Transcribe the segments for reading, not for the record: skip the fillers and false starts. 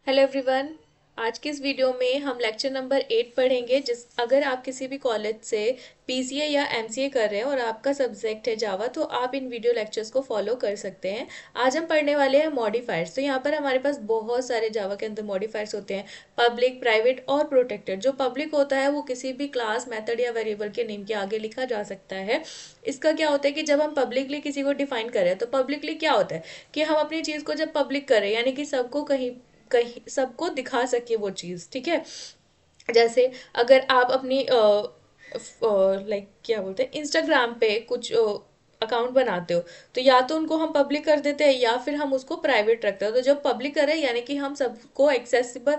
Hello everyone. आज की इस वीडियो में हम लेक्चर नंबर 8 पढ़ेंगे। जिस अगर आप किसी भी कॉलेज से पीसीए या एमसीए कर रहे हैं और आपका सब्जेक्ट है जावा, तो आप इन वीडियो लेक्चर्स को फॉलो कर सकते हैं। आज हम पढ़ने वाले हैं मॉडिफायर्स। तो यहाँ पर हमारे पास बहुत सारे जावा के अंदर मॉडिफायर्स होते हैं, पब्लिक, प्राइवेट और प्रोटेक्टेड। जो पब्लिक होता है वो किसी भी क्लास, मेथड या वेरिएबल के नेम के आगे लिखा जा सकता है। इसका क्या होता है कि जब हम पब्लिकली किसी को डिफाइन कर रहे हैं, तो पब्लिकली क्या होता है कि हम अपनी चीज़ को जब पब्लिक कर रहे हैं, यानी कि सबको कहीं कहीं सबको दिखा सके वो चीज़। ठीक है। जैसे अगर आप अपनी लाइक क्या बोलते हैं, इंस्टाग्राम पे कुछ अकाउंट बनाते हो, तो या तो उनको हम पब्लिक कर देते हैं या फिर हम उसको प्राइवेट रखते हो। तो जब पब्लिक करें यानी कि हम सबको एक्सेसिबल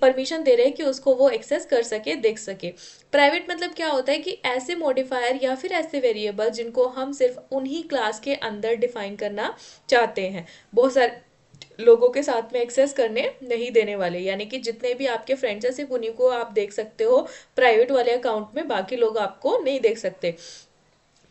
परमिशन दे रहे हैं कि उसको वो एक्सेस कर सके, देख सके। प्राइवेट मतलब क्या होता है कि ऐसे मॉडिफायर या फिर ऐसे वेरिएबल जिनको हम सिर्फ उन्हीं क्लास के अंदर डिफाइन करना चाहते हैं, बहुत सारे लोगों के साथ में एक्सेस करने नहीं देने वाले। यानी कि जितने भी आपके फ्रेंड्स हैं सिर्फ उन्हीं को आप देख सकते हो प्राइवेट वाले अकाउंट में, बाकी लोग आपको नहीं देख सकते।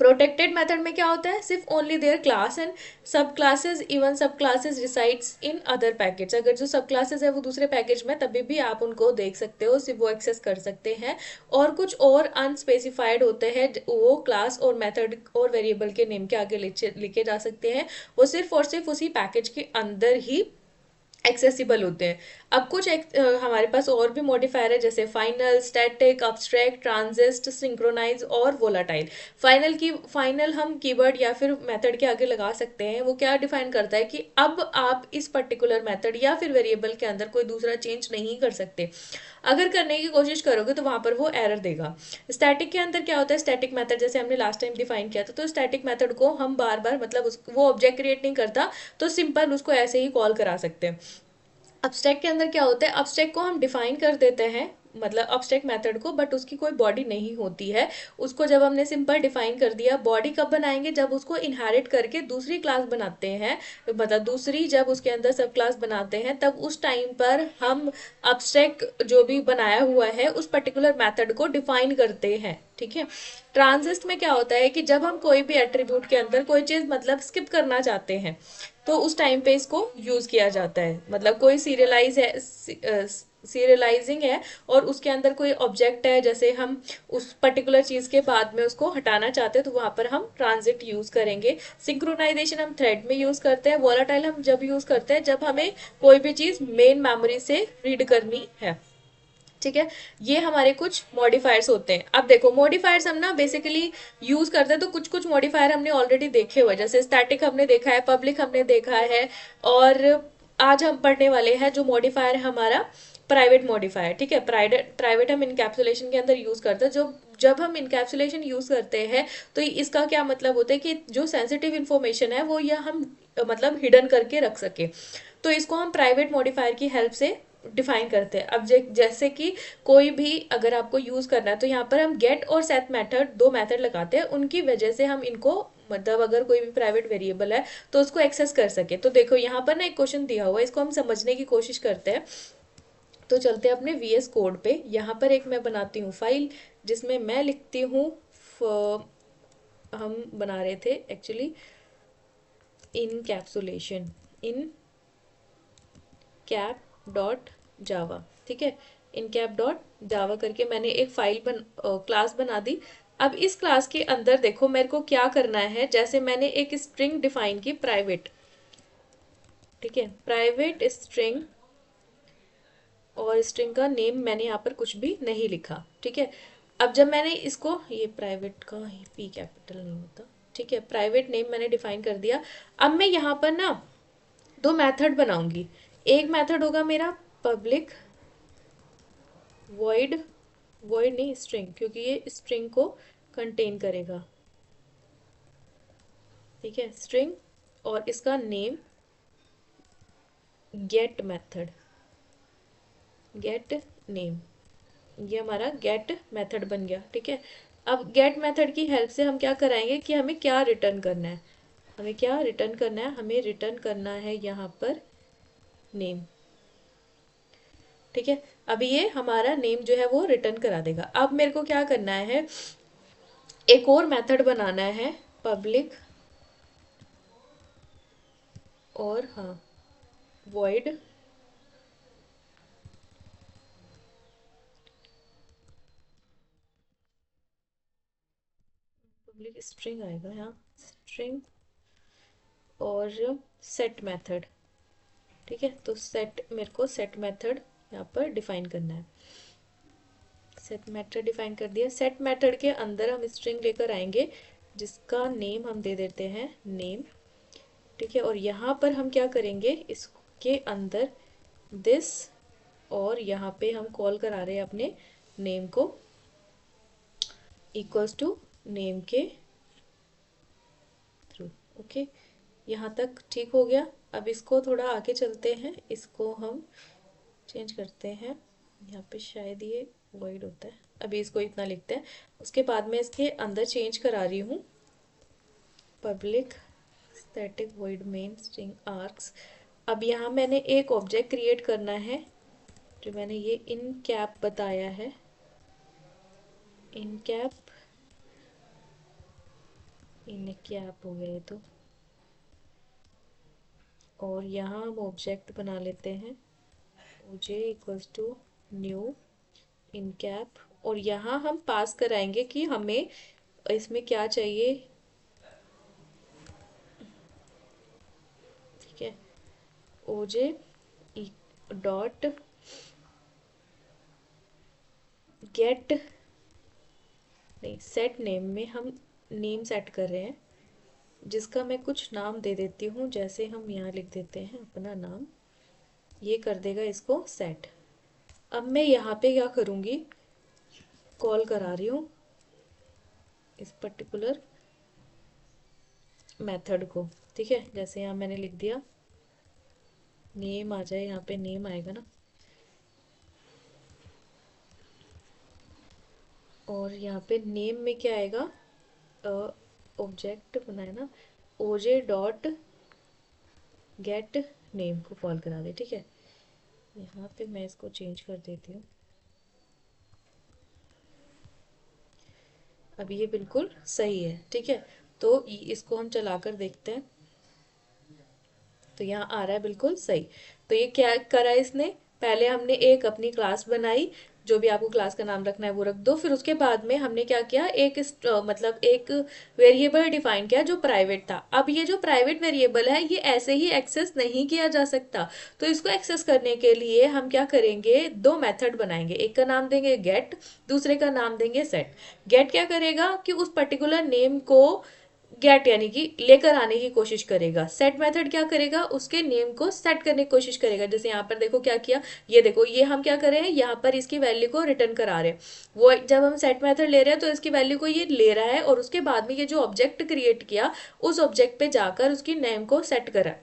प्रोटेक्टेड मेथड में क्या होता है, सिर्फ ओनली देयर क्लास एंड सब क्लासेस, इवन सब classes resides in other package. अगर जो सब क्लासेस है वो दूसरे पैकेज में, तभी भी आप उनको देख सकते हो, सिर्फ वो एक्सेस कर सकते हैं। और कुछ और अनस्पेसिफाइड होते हैं, वो क्लास और मेथड और वेरिएबल के नेम के आगे लिखे जा सकते हैं। वो सिर्फ और सिर्फ उसी पैकेज के अंदर ही एक्सेसिबल होते हैं। अब कुछ हमारे पास और भी मॉडिफायर है, जैसे फाइनल, स्टैटिक, अब्स्ट्रैक्ट, ट्रांजिस्ट, सिंक्रोनाइज और वोलाटाइल। फाइनल हम कीवर्ड या फिर मेथड के आगे लगा सकते हैं। वो क्या डिफाइन करता है कि अब आप इस पर्टिकुलर मेथड या फिर वेरिएबल के अंदर कोई दूसरा चेंज नहीं कर सकते। अगर करने की कोशिश करोगे तो वहां पर वो एरर देगा। स्टैटिक के अंदर क्या होता है, स्टैटिक मेथड जैसे हमने लास्ट टाइम डिफाइन किया था, तो स्टैटिक मेथड को हम बार बार मतलब वो ऑब्जेक्ट क्रिएट नहीं करता, तो सिंपल उसको ऐसे ही कॉल करा सकते हैं। अब्स्ट्रैक्ट के अंदर क्या होता है, अब्स्ट्रैक्ट को हम डिफाइन कर देते हैं, मतलब अब्स्ट्रैक्ट मेथड को, बट उसकी कोई बॉडी नहीं होती है। उसको जब हमने सिंपल डिफाइन कर दिया, बॉडी कब बनाएंगे, जब उसको इनहेरिट करके दूसरी क्लास बनाते हैं, मतलब दूसरी जब उसके अंदर सब क्लास बनाते हैं, तब उस टाइम पर हम अब्स्ट्रैक्ट जो भी बनाया हुआ है उस पर्टिकुलर मेथड को डिफाइन करते हैं। ठीक है। ट्रांजिस्ट में क्या होता है कि जब हम कोई भी एट्रीब्यूट के अंदर कोई चीज मतलब स्किप करना चाहते हैं, तो उस टाइम पे इसको यूज किया जाता है। मतलब कोई सीरियलाइजिंग है और उसके अंदर कोई ऑब्जेक्ट है, जैसे हम उस पर्टिकुलर चीज के बाद में उसको हटाना चाहते हैं, तो वहां पर हम ट्रांजिट यूज करेंगे। सिंक्रोनाइजेशन हम थ्रेड में यूज करते हैं। वोलाटाइल हम जब यूज करते हैं जब हमें कोई भी चीज मेन मेमोरी से रीड करनी है। ठीक है। ये हमारे कुछ मॉडिफायर्स होते हैं। अब देखो, मॉडिफायर्स हम ना बेसिकली यूज करते हैं, तो कुछ कुछ मॉडिफायर हमने ऑलरेडी देखे हुए, जैसे स्टैटिक हमने देखा है, पब्लिक हमने देखा है। और आज हम पढ़ने वाले हैं जो मॉडिफायर है हमारा प्राइवेट मॉडिफायर। ठीक है। प्राइवेट प्राइवेट हम इनकैप्सुलेशन के अंदर यूज करते हैं। जो जब हम इनकैप्सुलेशन यूज करते हैं, तो इसका क्या मतलब होता है कि जो सेंसिटिव इंफॉर्मेशन है वो यह हम मतलब हिडन करके रख सके, तो इसको हम प्राइवेट मॉडिफायर की हेल्प से डिफाइन करते हैं। अब जैसे कि कोई भी अगर आपको यूज करना है, तो यहाँ पर हम गेट और सेट मेथड, दो मेथड लगाते हैं, उनकी वजह से हम इनको मतलब अगर कोई भी प्राइवेट वेरिएबल है तो उसको एक्सेस कर सके। तो देखो यहाँ पर ना एक क्वेश्चन दिया हुआ है, इसको हम समझने की कोशिश करते हैं। तो चलते हैं अपने वीएस कोड पे। यहाँ पर एक मैं बनाती हूँ फाइल, जिसमें मैं लिखती हूँ हम बना रहे थे एक्चुअली इनकैप्सुलेशन, इन कैप डॉट जावा। ठीक है। इन कैप डॉट जावा करके मैंने एक क्लास बना दी। अब इस क्लास के अंदर देखो मेरे को क्या करना है, जैसे मैंने एक स्ट्रिंग डिफाइन की प्राइवेट। ठीक है। प्राइवेट स्ट्रिंग, और स्ट्रिंग का नेम मैंने यहाँ पर कुछ भी नहीं लिखा। ठीक है। अब जब मैंने इसको, ये प्राइवेट का पी कैपिटल नहीं होता। ठीक है। प्राइवेट नेम मैंने डिफाइन कर दिया। अब मैं यहाँ पर ना दो मेथड बनाऊंगी। एक मेथड होगा मेरा पब्लिक वॉइड, वॉइड नहीं स्ट्रिंग, क्योंकि ये स्ट्रिंग को कंटेन करेगा। ठीक है। स्ट्रिंग, और इसका name get method, gate name, ये हमारा गेट मेथड बन गया। ठीक है। अब गेट मेथड की हेल्प से हम क्या कराएंगे कि हमें क्या रिटर्न करना है, हमें क्या रिटर्न करना है, हमें रिटर्न करना है यहाँ पर नेम। ठीक है। अभी ये हमारा नेम जो है वो रिटर्न करा देगा। अब मेरे को क्या करना है, एक और मेथड बनाना है पब्लिक, और हाँ वॉइड पब्लिक स्ट्रिंग आएगा यहाँ, स्ट्रिंग और सेट मेथड। ठीक है, तो सेट, मेरे को सेट मेथड यहाँ पर डिफाइन करना है। सेट मेथड डिफाइन कर दिया। सेट मेथड के अंदर हम स्ट्रिंग लेकर आएंगे जिसका नेम हम दे देते हैं नेम। ठीक है, और यहाँ पर हम क्या करेंगे, इसके अंदर दिस, और यहाँ पे हम कॉल करा रहे हैं अपने नेम को इक्वल्स टू नेम के थ्रू। ओके, यहाँ तक ठीक हो गया। अब इसको थोड़ा आगे चलते हैं, इसको हम चेंज करते हैं। यहाँ पे शायद ये वॉइड होता है, अभी इसको इतना लिखते हैं। उसके बाद में इसके अंदर चेंज करा रही हूँ public static void main string arcs. अब यहाँ मैंने एक ऑब्जेक्ट क्रिएट करना है जो मैंने ये इन कैप बताया है, इन कैप हो गया ये तो। और यहाँ हम ऑब्जेक्ट बना लेते हैं OJ equals to new in cap, और यहाँ हम पास कराएंगे कि हमें इसमें क्या चाहिए। ठीक है, ओजे डॉट गेट, नहीं सेट नेम में हम नेम सेट कर रहे हैं जिसका मैं कुछ नाम दे देती हूँ, जैसे हम यहाँ लिख देते हैं अपना नाम, ये कर देगा इसको सेट। अब मैं यहाँ पे क्या करूँगी, कॉल करा रही हूँ इस पर्टिकुलर मेथड को। ठीक है, जैसे यहाँ मैंने लिख दिया नेम आ जाए, यहाँ पे नेम आएगा ना, और यहाँ पे नेम में क्या आएगा, ऑब्जेक्ट बनाए ना ओजे डॉट गेट नेम को कॉल करा दे। ठीक है, यहाँ पे मैं इसको चेंज कर देती हूँ। अब ये बिल्कुल सही है। ठीक है, तो इसको हम चलाकर देखते हैं, तो यहाँ आ रहा है बिल्कुल सही। तो ये क्या करा इसने, पहले हमने एक अपनी क्लास बनाई, जो भी आपको क्लास का नाम रखना है वो रख दो। फिर उसके बाद में हमने क्या किया, मतलब एक वेरिएबल डिफाइन किया जो प्राइवेट था। अब ये जो प्राइवेट वेरिएबल है ये ऐसे ही एक्सेस नहीं किया जा सकता, तो इसको एक्सेस करने के लिए हम क्या करेंगे, दो मेथड बनाएंगे। एक का नाम देंगे गेट, दूसरे का नाम देंगे सेट। गेट क्या करेगा कि उस पर्टिकुलर नेम को गेट यानी कि लेकर आने की कोशिश करेगा। सेट मेथड क्या करेगा, उसके नेम को सेट करने की कोशिश करेगा। जैसे यहाँ पर देखो क्या किया, ये देखो ये हम क्या कर रहे हैं, यहाँ पर इसकी वैल्यू को रिटर्न करा रहे हैं। वो जब हम सेट मेथड ले रहे हैं तो इसकी वैल्यू को ये ले रहा है, और उसके बाद में ये जो ऑब्जेक्ट क्रिएट किया उस ऑब्जेक्ट पे जाकर उसकी नेम को सेट करा।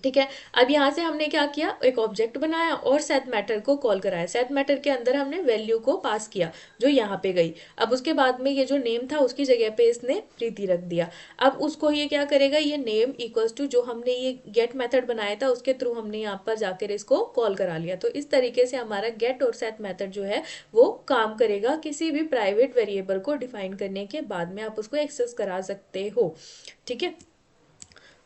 ठीक है, अब यहाँ से हमने क्या किया, एक ऑब्जेक्ट बनाया और सेट मैटर को कॉल कराया। सेट मैटर के अंदर हमने वैल्यू को पास किया जो यहाँ पे गई। अब उसके बाद में ये जो नेम था उसकी जगह पे इसने प्रीति रख दिया। अब उसको ये क्या करेगा, ये नेम इक्वल्स टू जो हमने ये गेट मेथड बनाया था उसके थ्रू हमने यहाँ पर जाकर इसको कॉल करा लिया। तो इस तरीके से हमारा गेट और सेट मेथड जो है वो काम करेगा। किसी भी प्राइवेट वेरिएबल को डिफाइन करने के बाद में आप उसको एक्सेस करा सकते हो। ठीक है,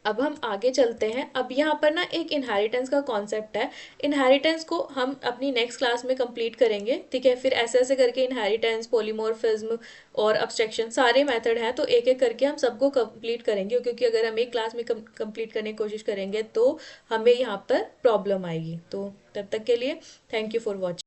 अब हम आगे चलते हैं। अब यहाँ पर ना एक इनहेरिटेंस का कॉन्सेप्ट है, इनहेरिटेंस को हम अपनी नेक्स्ट क्लास में कंप्लीट करेंगे। ठीक है, फिर ऐसे ऐसे करके इनहेरिटेंस, पॉलीमॉर्फिज्म और अब्स्ट्रैक्शन सारे मेथड हैं, तो एक एक करके हम सबको कंप्लीट करेंगे, क्योंकि अगर हम एक क्लास में कंप्लीट करने की कोशिश करेंगे तो हमें यहाँ पर प्रॉब्लम आएगी। तो तब तक के लिए थैंक यू फॉर वॉचिंग।